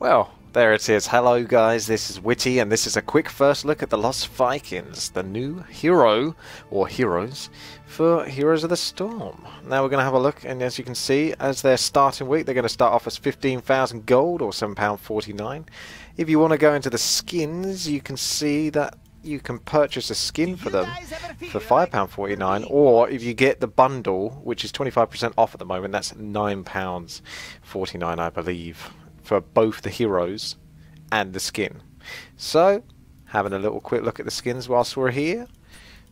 Well, there it is. Hello guys, this is WTii and this is a quick first look at the Lost Vikings, the new hero, or heroes, for Heroes of the Storm. Now we're going to have a look, and as you can see, as their starting week, they're going to start off as 15,000 gold, or £7.49. If you want to go into the skins, you can see that you can purchase a skin for them for £5.49, or if you get the bundle, which is 25% off at the moment, that's £9.49 I believe, for both the heroes and the skin. So, having a little quick look at the skins whilst we're here.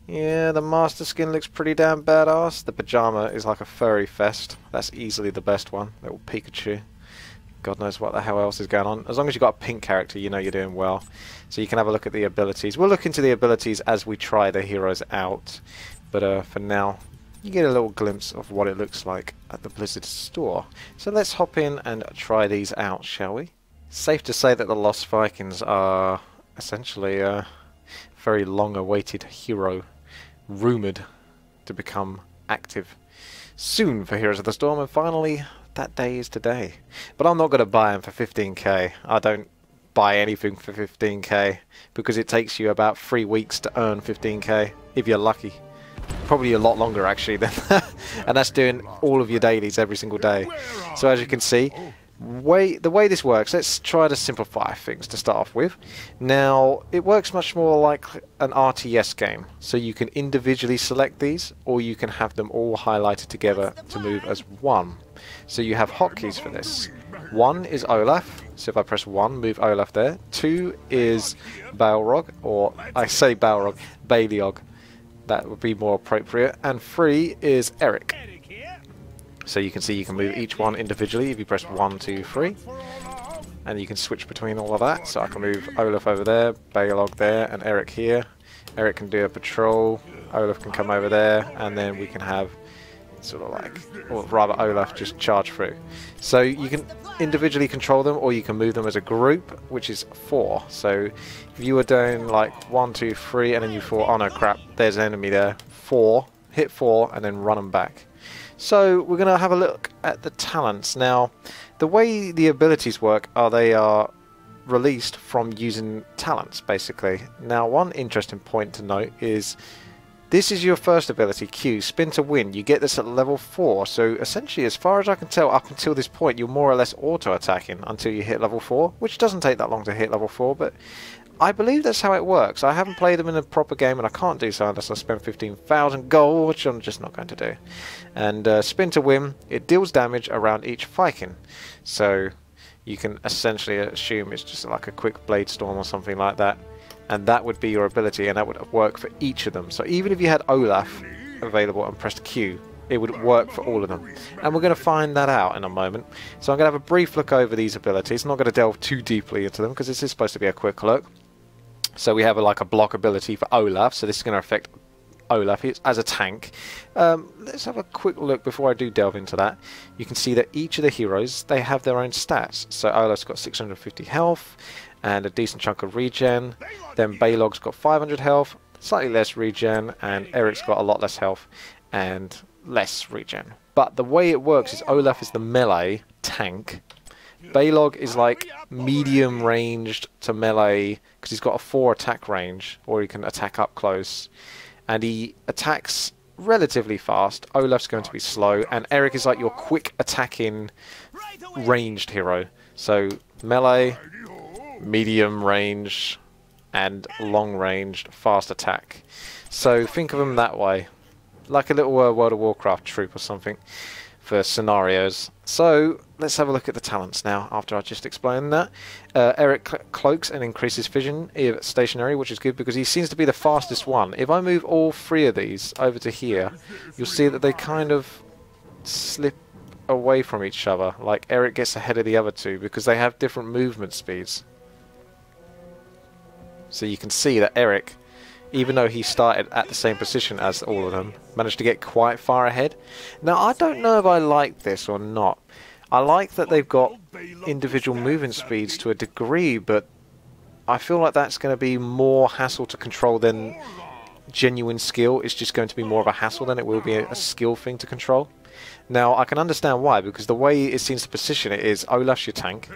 Yeah, the master skin looks pretty damn badass. The pajama is like a furry fest. That's easily the best one. Little Pikachu. God knows what the hell else is going on. As long as you've got a pink character, you know you're doing well. So you can have a look at the abilities. We'll look into the abilities as we try the heroes out. But for now, you get a little glimpse of what it looks like at the Blizzard store. So let's hop in and try these out, shall we? Safe to say that the Lost Vikings are essentially a very long-awaited hero, rumoured to become active soon for Heroes of the Storm, and finally that day is today. But I'm not going to buy them for 15k. I don't buy anything for 15k because it takes you about 3 weeks to earn 15k if you're lucky. Probably a lot longer actually than that. And that's doing all of your dailies every single day. So as you can see, the way this works, let's try to simplify things to start off with. Now, it works much more like an RTS game. So you can individually select these, or you can have them all highlighted together to move as one. So you have hotkeys for this. 1 is Olaf, so if I press 1, move Olaf there. 2 is Balrog, or I say Balrog, Baleog. That would be more appropriate. And 3 is Eric. So you can see you can move each one individually if you press 1, 2, 3. And you can switch between all of that. So I can move Olaf over there, Baleog there, and Eric here. Eric can do a patrol, Olaf can come over there, and then we can have sort of like, or rather Olaf just charge through. So you can individually control them, or you can move them as a group, which is 4. So if you were doing like 1, 2, 3, and then you thought, oh no crap, there's an enemy there, 4, hit 4, and then run them back. So we're going to have a look at the talents. Now, the way the abilities work are they are released from using talents, basically. Now, one interesting point to note is this is your first ability, Q, Spin to Win. You get this at level 4, so essentially, as far as I can tell, up until this point, you're more or less auto-attacking until you hit level 4, which doesn't take that long to hit level 4, but I believe that's how it works. I haven't played them in a proper game, and I can't do so unless I spend 15,000 gold, which I'm just not going to do. And Spin to Win, it deals damage around each Viking. So you can essentially assume it's just like a quick blade storm or something like that. And that would be your ability, and that would work for each of them. So even if you had Olaf available and pressed Q, it would work for all of them. And we're going to find that out in a moment. So I'm going to have a brief look over these abilities. I'm not going to delve too deeply into them because this is supposed to be a quick look. So we have like a block ability for Olaf, so this is going to affect Olaf as a tank. Let's have a quick look before I do delve into that. You can see that each of the heroes, they have their own stats. So Olaf's got 650 health and a decent chunk of regen. Then Balog's got 500 health, slightly less regen, and Eric's got a lot less health and less regen. But the way it works is Olaf is the melee tank. Balog is like medium ranged to melee because he's got a 4 attack range, or he can attack up close, and he attacks relatively fast. Olaf's going to be slow, and Eric is like your quick attacking ranged hero. So melee, medium range, and long ranged fast attack. So think of them that way, like a little World of Warcraft troop or something for scenarios. So let's have a look at the talents now after I just explained that. Eric cloaks and increases vision if stationary, which is good because he seems to be the fastest one. If I move all 3 of these over to here, you'll see that they kind of slip away from each other. Like Eric gets ahead of the other 2 because they have different movement speeds. So you can see that Eric, even though he started at the same position as all of them, managed to get quite far ahead. Now, I don't know if I like this or not. I like that they've got individual movement speeds to a degree, but I feel like that's going to be more hassle to control than genuine skill, it's just going to be more of a hassle than it will be a skill thing to control. Now, I can understand why, because the way it seems to position it is Olaf's your tank,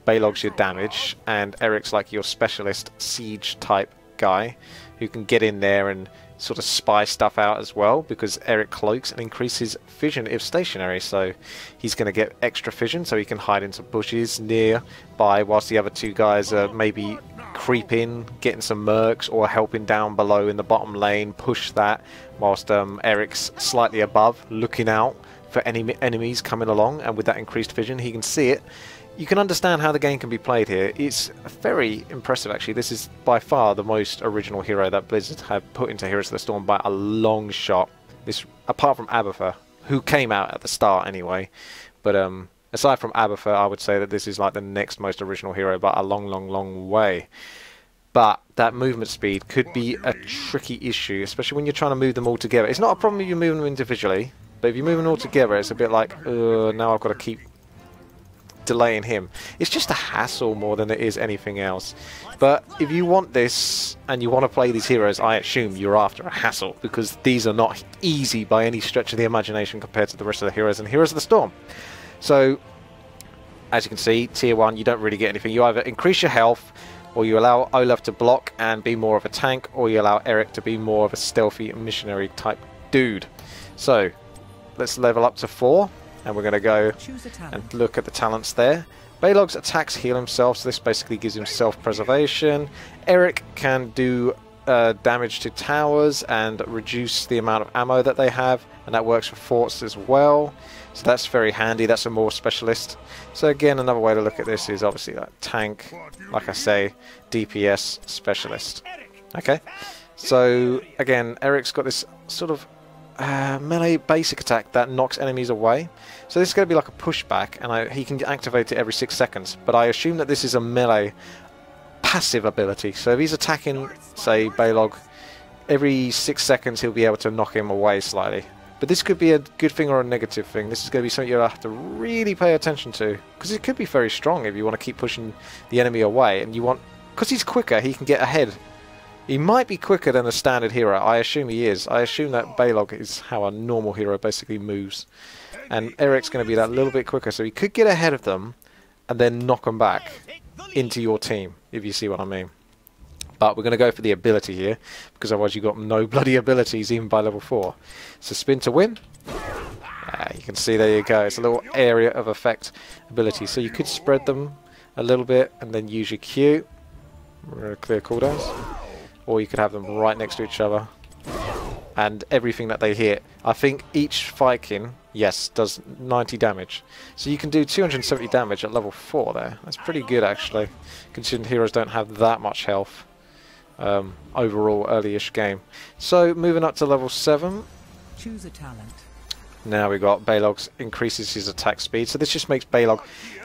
Balog's your damage, and Eric's like your specialist siege type guy who can get in there and sort of spy stuff out as well, because Eric cloaks and increases vision if stationary, so he's going to get extra vision so he can hide into bushes nearby whilst the other two guys are maybe creeping, getting some mercs, or helping down below in the bottom lane, push that whilst Eric's slightly above looking out for any enemies coming along, and with that increased vision he can see it. You can understand how the game can be played here. It's very impressive actually. This is by far the most original hero that Blizzard have put into Heroes of the Storm by a long shot. This, apart from Abathur, who came out at the start anyway, but aside from Abathur, I would say that this is like the next most original hero by a long way. But that movement speed could be a tricky issue, especially when you're trying to move them all together. It's not a problem if you're moving them individually, but if you're moving them all together, it's a bit like, now I've got to keep delaying him. It's just a hassle more than it is anything else. But if you want this and you want to play these heroes, I assume you're after a hassle, because these are not easy by any stretch of the imagination compared to the rest of the heroes in Heroes of the Storm. So as you can see, tier 1 you don't really get anything. You either increase your health, or you allow Olaf to block and be more of a tank, or you allow Eric to be more of a stealthy missionary type dude. So let's level up to 4. And we're going to go and look at the talents there. Balog's attacks heal himself, so this basically gives him self-preservation. Eric can do damage to towers and reduce the amount of ammo that they have, and that works for forts as well. So that's very handy. That's a more specialist. So again, another way to look at this is obviously that tank, like I say, DPS specialist. Okay, so again, Eric's got this sort of melee basic attack that knocks enemies away. So this is going to be like a pushback, and he can activate it every 6 seconds. But I assume that this is a melee passive ability. So if he's attacking, say, Balog, every 6 seconds he'll be able to knock him away slightly. But this could be a good thing or a negative thing. This is going to be something you'll have to really pay attention to, because it could be very strong if you want to keep pushing the enemy away, and you want, because he's quicker, he can get ahead. He might be quicker than a standard hero. I assume he is. I assume that Balog is how a normal hero basically moves. And Eric's going to be that little bit quicker, so he could get ahead of them and then knock them back into your team, if you see what I mean. But we're going to go for the ability here, because otherwise you've got no bloody abilities even by level 4. So spin to win. You can see, there you go. It's a little area of effect ability. So you could spread them a little bit and then use your Q. Clear cooldowns. Or you could have them right next to each other, and everything that they hit, I think each Viking, yes, does 90 damage. So you can do 270 damage at level 4 there. That's pretty good actually, considering heroes don't have that much health overall early-ish game. So moving up to level 7. Choose a talent. Now we got Balog increases his attack speed, so this just makes Balog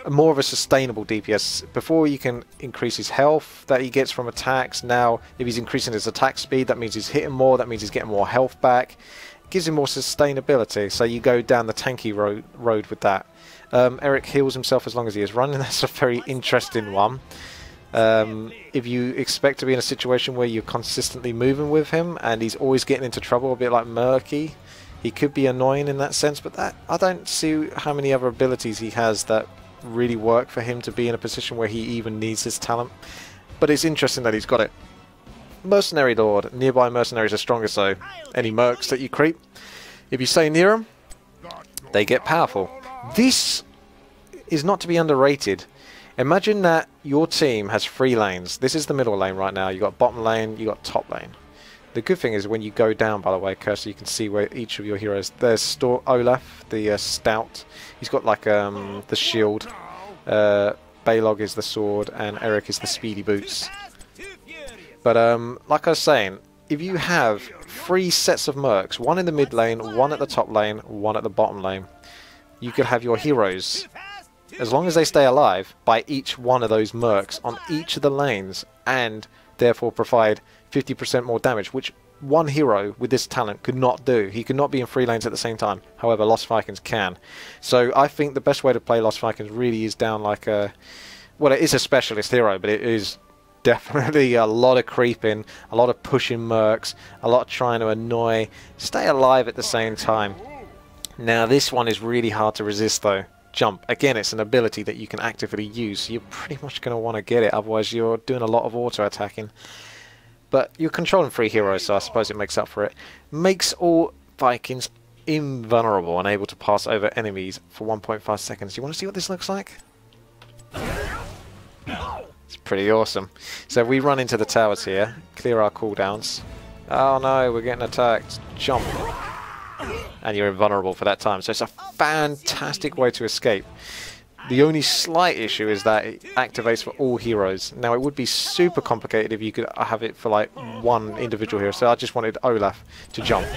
more of a sustainable DPS. Before, you can increase his health that he gets from attacks. Now if he's increasing his attack speed, that means he's hitting more, that means he's getting more health back. It gives him more sustainability, so you go down the tanky road with that. Eric heals himself as long as he is running. That's a very interesting one. If you expect to be in a situation where you're consistently moving with him and he's always getting into trouble, a bit like Murky, he could be annoying in that sense, but that, I don't see how many other abilities he has that really work for him to be in a position where he even needs this talent. But it's interesting that he's got it. Mercenary Lord. Nearby mercenaries are stronger, so any mercs that you creep, if you stay near them, they get powerful. This is not to be underrated. Imagine that your team has 3 lanes. This is the middle lane right now. You've got bottom lane, you've got top lane. The good thing is when you go down, by the way, cursor, you can see where each of your heroes. There's Olaf, the stout. He's got like the shield. Balog is the sword, and Eric is the speedy boots. But like I was saying, if you have 3 sets of mercs, 1 in the mid lane, 1 at the top lane, 1 at the bottom lane, you could have your heroes, as long as they stay alive, by each one of those mercs on each of the lanes, and therefore provide 50% more damage, which one hero with this talent could not do. He could not be in 3 lanes at the same time. However, Lost Vikings can. So I think the best way to play Lost Vikings really is down like a... Well, it is a specialist hero, but it is definitely a lot of creeping, a lot of pushing mercs, a lot of trying to annoy, stay alive at the same time. Now this one is really hard to resist though. Jump. Again, it's an ability that you can actively use, so you're pretty much going to want to get it, otherwise you're doing a lot of auto-attacking. But you're controlling 3 heroes, so I suppose it makes up for it. Makes all Vikings invulnerable and able to pass over enemies for 1.5 seconds. You want to see what this looks like? It's pretty awesome. So we run into the towers here, clear our cooldowns. Oh no, we're getting attacked. Jump. And you're invulnerable for that time. So it's a fantastic way to escape. The only slight issue is that it activates for all heroes. Now it would be super complicated if you could have it for like one individual hero. So I just wanted Olaf to jump.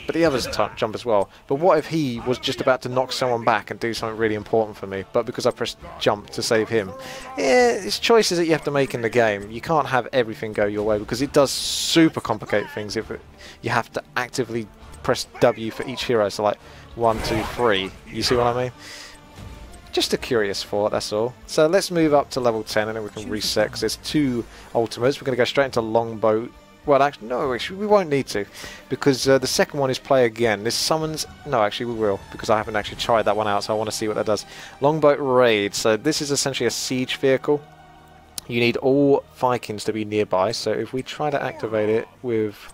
But the others jump as well. But what if he was just about to knock someone back and do something really important for me, but because I pressed jump to save him? Yeah, it's choices that you have to make in the game. You can't have everything go your way because it does super complicate things if you have to actively press W for each hero. So like 1, 2, 3. You see what I mean? Just a curious thought, that's all. So let's move up to level 10 and then we can reset because there's 2 ultimates. We're going to go straight into Longbow. Well, actually, no, actually, we won't need to, because the second one is play again. This summons... No, actually, we will, because I haven't actually tried that one out, so I want to see what that does. Longboat Raid. So this is essentially a siege vehicle. You need all Vikings to be nearby, so if we try to activate it with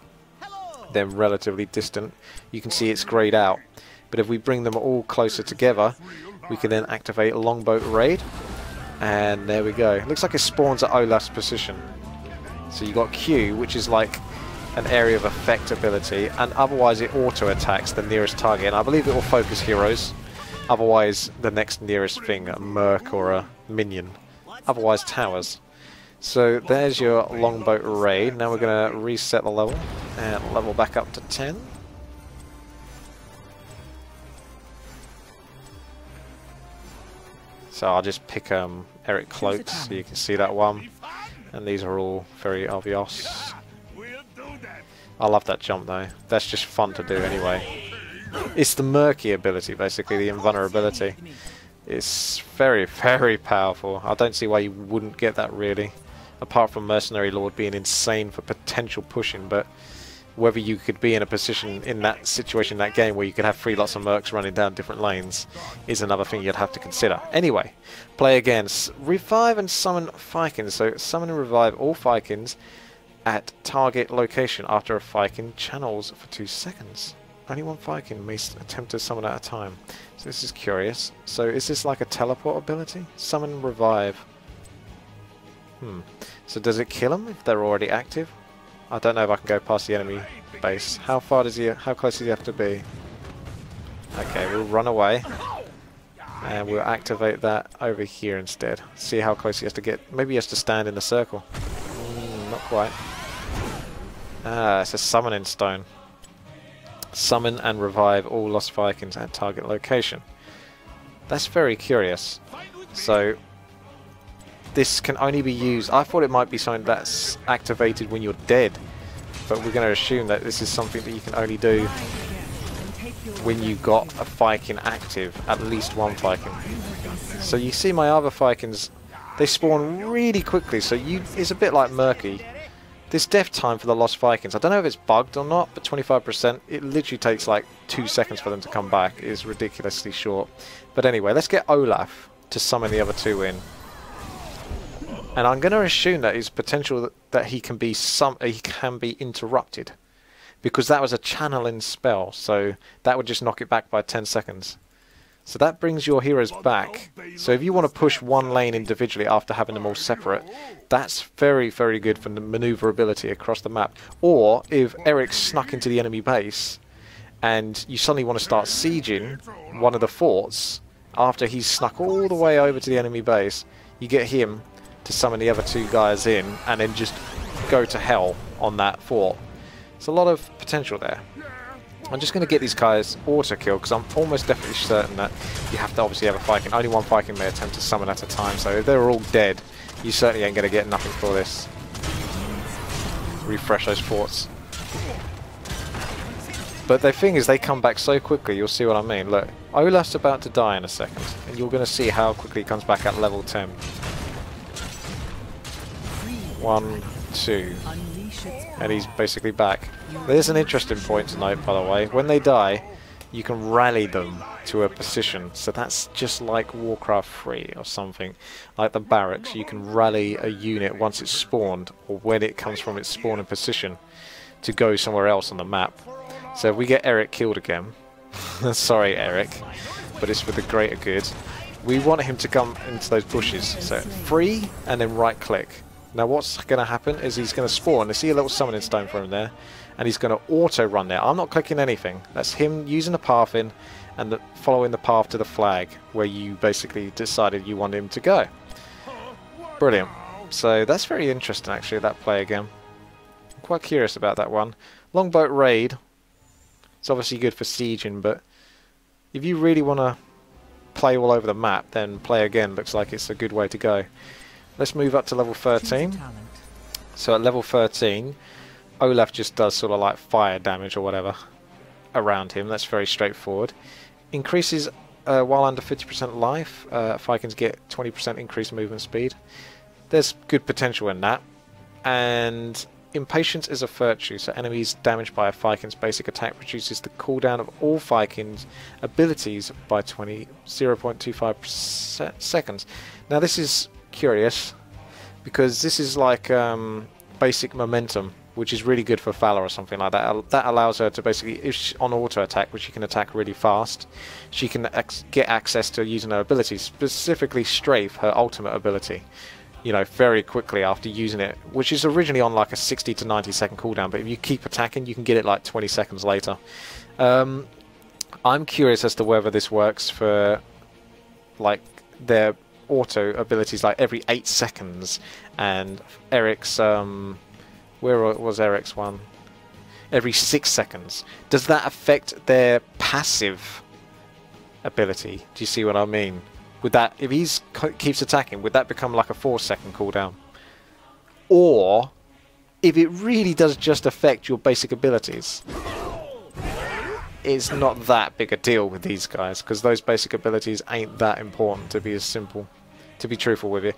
them relatively distant, you can see it's greyed out. But if we bring them all closer together, we can then activate Longboat Raid. And there we go. It looks like it spawns at Olaf's position. So you got Q, which is like an area of effect ability, and otherwise it auto-attacks the nearest target. And I believe it will focus heroes, otherwise the next nearest thing, a merc or a minion, otherwise towers. So there's your Longboat Raid. Now we're going to reset the level, and level back up to 10. So I'll just pick Eric Cloaks, so you can see that one. And these are all very obvious. I love that jump though. That's just fun to do anyway. It's the murky ability, basically, the invulnerability. It's very, very powerful. I don't see why you wouldn't get that really. Apart from Mercenary Lord being insane for potential pushing, but whether you could be in a position in that situation, that game, where you could have 3 lots of mercs running down different lanes is another thing you'd have to consider. Anyway, play again. Revive and summon Vikings. So summon and revive all Vikings at target location after a Viking channels for 2 seconds. Only one Viking may attempt to summon at a time. So this is curious. So is this like a teleport ability? Summon and revive. So does it kill them if they're already active? I don't know if I can go past the enemy base. How far does he? How close does he have to be? Okay, we'll run away, and we'll activate that over here instead. See how close he has to get. Maybe he has to stand in the circle. Not quite. Ah, it's a summoning stone. Summon and revive all lost Vikings at target location. That's very curious. So this can only be used... I thought it might be something that's activated when you're dead, but we're going to assume that this is something that you can only do when you got a Viking active, at least one Viking. So you see my other Vikings, they spawn really quickly, so it's a bit like murky. This death time for the lost Vikings, I don't know if it's bugged or not, but 25%, it literally takes like 2 seconds for them to come back. It is ridiculously short. But anyway, let's get Olaf to summon the other 2 in. And I'm going to assume that his potential that he can be interrupted, because that was a channeling spell, so that would just knock it back by 10 seconds. So that brings your heroes back. So if you want to push one lane individually after having them all separate, that's very, very good for the maneuverability across the map. Or if Eric snuck into the enemy base and you suddenly want to start sieging one of the forts after he's snuck all the way over to the enemy base, you get him to summon the other 2 guys in and then just go to hell on that fort. There's a lot of potential there. I'm just going to get these guys auto-kill because I'm almost definitely certain that you have to obviously have a Viking. Only one Viking may attempt to summon at a time, so if they're all dead, you certainly ain't going to get nothing for this. Refresh those forts. But the thing is, they come back so quickly, you'll see what I mean. Look, Olaf's about to die in a second, and you're going to see how quickly he comes back at level 10. 1, 2. And he's basically back. There's an interesting point to note, by the way. When they die, you can rally them to a position. So that's just like Warcraft 3 or something. Like the barracks, you can rally a unit once it's spawned, or when it comes from its spawning position, to go somewhere else on the map. So if we get Eric killed again, sorry Eric, but it's for the greater good, we want him to come into those bushes. So free and then right click. Now what's going to happen is he's going to spawn. I see a little summoning stone for him there, and he's going to auto run there. I'm not clicking anything. That's him using the path in and following the path to the flag where you basically decided you want him to go. Brilliant. So that's very interesting actually, that play again. I'm quite curious about that one. Longboat raid. It's obviously good for sieging, but if you really want to play all over the map, then play again. Looks like it's a good way to go. Let's move up to level 13. So at level 13, Olaf just does sort of like fire damage or whatever around him. That's very straightforward. Increases while under 50% life. Vikings get 20% increased movement speed. There's good potential in that. And impatience is a virtue, so enemies damaged by a Viking's basic attack reduces the cooldown of all Vikings' abilities by 0.25 seconds. Now this is curious, because this is like basic momentum, which is really good for Valor or something like that. That allows her to basically, if she's on auto attack, which she can attack really fast, she can get access to using her abilities, specifically Strafe, her ultimate ability. You know, very quickly after using it, which is originally on like a 60 to 90 second cooldown, but if you keep attacking, you can get it like 20 seconds later. I'm curious as to whether this works for like their auto abilities, like every 8 seconds, and Eric's where was Eric's one? Every 6 seconds. Does that affect their passive ability? Do you see what I mean? Would that, if he keeps attacking, would that become like a 4-second cooldown? Or, if it really does just affect your basic abilities, it's not that big a deal with these guys, because those basic abilities ain't that important, to be as simple, to be truthful with you.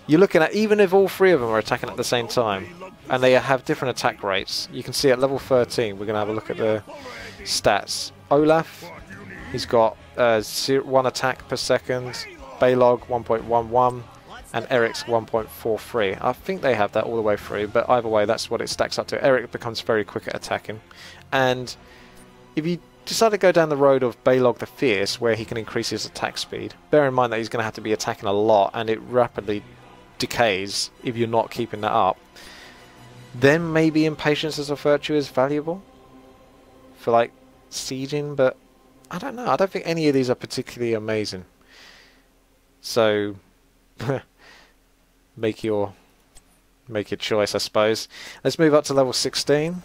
You're looking at, even if all 3 of them are attacking at the same time, and they have different attack rates, you can see at level 13, we're going to have a look at the stats. Olaf, he's got 1 attack per second, Balog 1.11, and Eric's 1.43. I think they have that all the way through, but either way, that's what it stacks up to. Eric becomes very quick at attacking. And if you decide to go down the road of Balog the Fierce, where he can increase his attack speed, bear in mind that he's going to have to be attacking a lot, and it rapidly decays if you're not keeping that up, then maybe Impatience as a virtue is valuable for like sieging, but I don't know. I don't think any of these are particularly amazing. So make your choice, I suppose. Let's move up to level 16.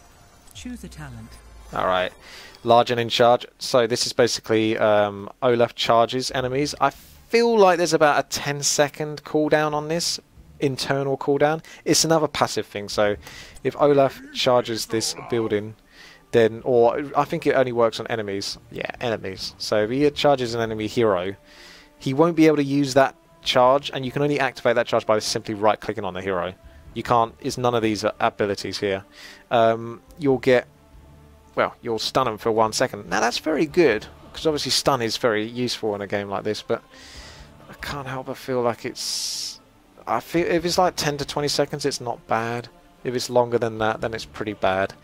Choose a talent. Alright. Large and in charge. So this is basically Olaf charges enemies. I feel like there's about a 10-second cooldown on this. Internal cooldown. It's another passive thing. So if Olaf charges this building, then, or I think it only works on enemies. Yeah, enemies. So if he charges an enemy hero, he won't be able to use that charge, and you can only activate that charge by simply right-clicking on the hero. You can't, it's none of these abilities here. You'll get, well, you'll stun them for 1 second. Now that's very good, because obviously stun is very useful in a game like this, but I can't help but feel like it's, I feel if it's like 10 to 20 seconds, it's not bad. If it's longer than that, then it's pretty bad.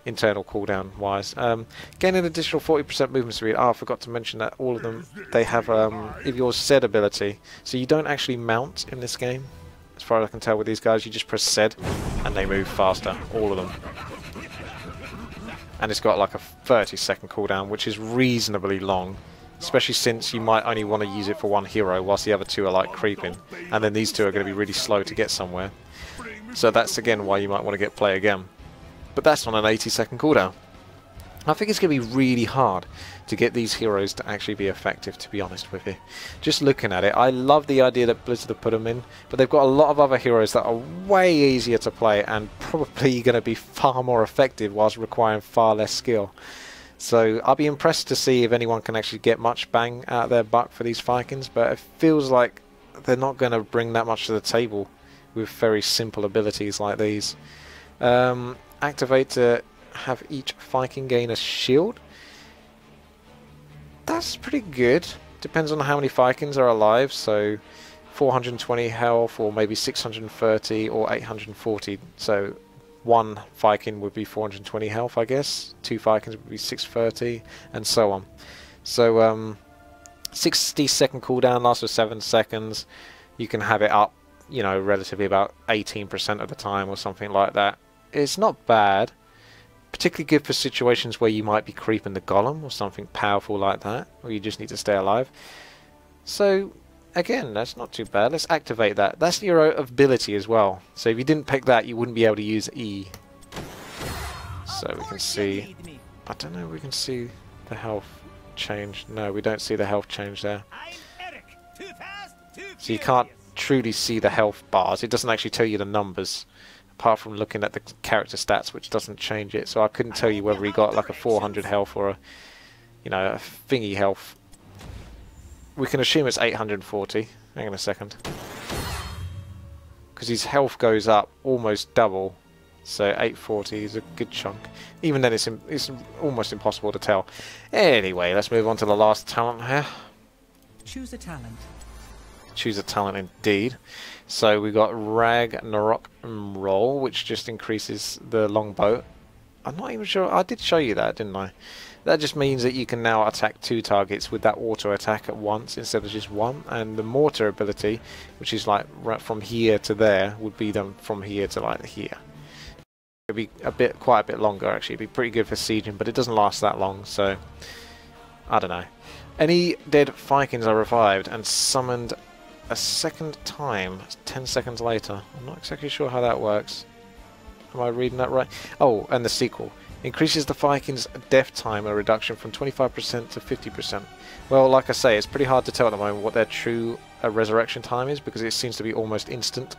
Internal cooldown wise. Gain an additional 40% movement speed. Oh, I forgot to mention that all of them, they have if your Z ability, so you don't actually mount in this game, as far as I can tell with these guys. You just press Z and they move faster, all of them. And it's got like a 30-second cooldown, which is reasonably long, especially since you might only want to use it for 1 hero, whilst the other 2 are like creeping, and then these 2 are going to be really slow to get somewhere. So that's again why you might want to play again. But that's on an 80-second cooldown. I think it's going to be really hard to get these heroes to actually be effective, to be honest with you. Just looking at it, I love the idea that Blizzard have put them in, but they've got a lot of other heroes that are way easier to play and probably going to be far more effective whilst requiring far less skill. So I'll be impressed to see if anyone can actually get much bang out of their buck for these Vikings, but it feels like they're not going to bring that much to the table with very simple abilities like these. Activate to have each Viking gain a shield. That's pretty good. Depends on how many Vikings are alive, so 420 health, or maybe 630 or 840. So one Viking would be 420 health, I guess. Two Vikings would be 630, and so on. So 60-second cooldown lasts for 7 seconds. You can have it up, you know, relatively about 18% of the time or something like that. It's not bad. Particularly good for situations where you might be creeping the golem or something powerful like that, or you just need to stay alive. So again, that's not too bad. Let's activate that. That's your ability as well. So if you didn't pick that, you wouldn't be able to use E. So we can see, I don't know if we can see the health change. No, we don't see the health change there. So you can't truly see the health bars. It doesn't actually tell you the numbers, apart from looking at the character stats, which doesn't change it. So I couldn't tell you whether he got like a 400 health or a, you know, a thingy health. We can assume it's 840. Hang on a second. Because his health goes up almost double. So 840 is a good chunk. Even then it's almost impossible to tell. Anyway, let's move on to the last talent here. Choose a talent. Choose a talent indeed. So we got Ragnarok Roll, which just increases the longbow. I'm not even sure. I did show you that, didn't I? That just means that you can now attack 2 targets with that auto attack at once instead of just one. And the mortar ability, which is like right from here to there, would be done from here to like here. It'd be quite a bit longer actually. It'd be pretty good for sieging, but it doesn't last that long. So I don't know. Any dead Vikings are revived and summoned a second time, 10 seconds later. I'm not exactly sure how that works. Am I reading that right? Oh, and the sequel. Increases the Vikings' death time a reduction from 25% to 50%. Well, like I say, it's pretty hard to tell at the moment what their true resurrection time is, because it seems to be almost instant.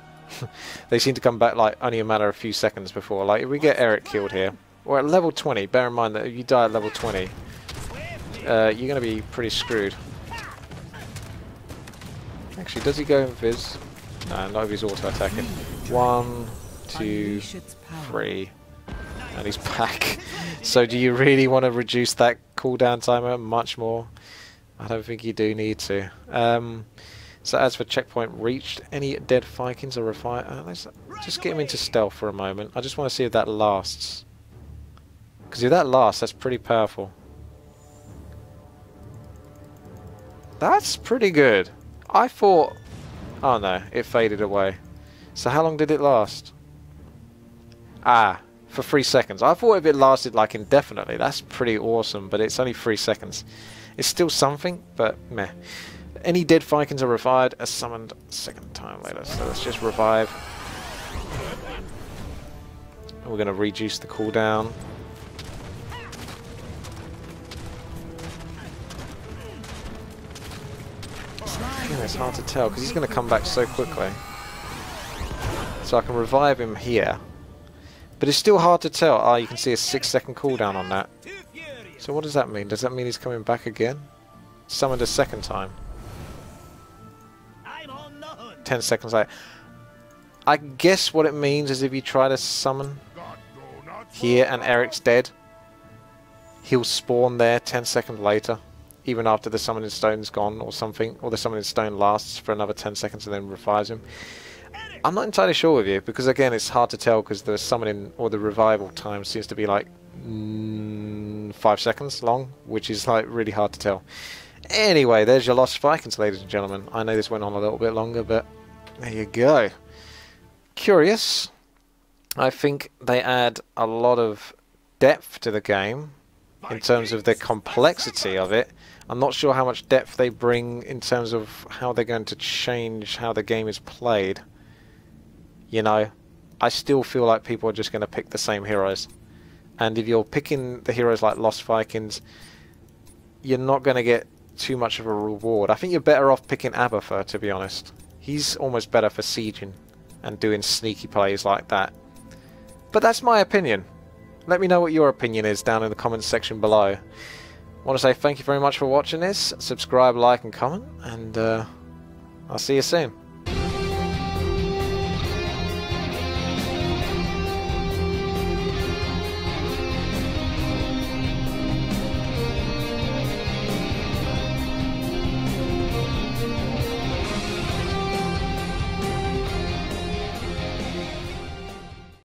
They seem to come back like only a matter of a few seconds before. Like if we get Eric killed here, or at level 20, bear in mind that if you die at level 20, you're going to be pretty screwed. Actually, does he go invis? No, not if he's auto-attacking. 1, 2, 3, and he's back. So do you really want to reduce that cooldown timer much more? I don't think you do need to. So as for checkpoint reached, any dead Vikings are revived. Let's just get him into stealth for a moment. I just want to see if that lasts. Because if that lasts, that's pretty powerful. That's pretty good. I thought... Oh no, it faded away. So how long did it last? Ah, for 3 seconds. I thought if it lasted like indefinitely, that's pretty awesome, but it's only 3 seconds. It's still something, but meh. Any dead Vikings are revived as summoned second time later. So let's just revive. And we're going to reduce the cooldown. Yeah, it's hard to tell because he's going to come back so quickly. So I can revive him here. But it's still hard to tell. Ah, you can see a 6-second cooldown on that. So what does that mean? Does that mean he's coming back again? Summoned a second time. 10 seconds later. I guess what it means is if you try to summon here and Eric's dead, he'll spawn there 10 seconds later, even after the summoning stone's gone or something, or the summoning stone lasts for another 10 seconds and then revives him. I'm not entirely sure with you, because again it's hard to tell because the summoning or the revival time seems to be like 5 seconds long, which is like really hard to tell. Anyway, there's your Lost Vikings, ladies and gentlemen. I know this went on a little bit longer, but there you go. Curious. I think they add a lot of depth to the game in terms of the complexity of it. I'm not sure how much depth they bring in terms of how they're going to change how the game is played. You know, I still feel like people are just going to pick the same heroes. And if you're picking the heroes like Lost Vikings, you're not going to get too much of a reward. I think you're better off picking Abathur, to be honest. He's almost better for sieging and doing sneaky plays like that. But that's my opinion. Let me know what your opinion is down in the comments section below. I want to say thank you very much for watching this. Subscribe, like and comment, and I'll see you soon.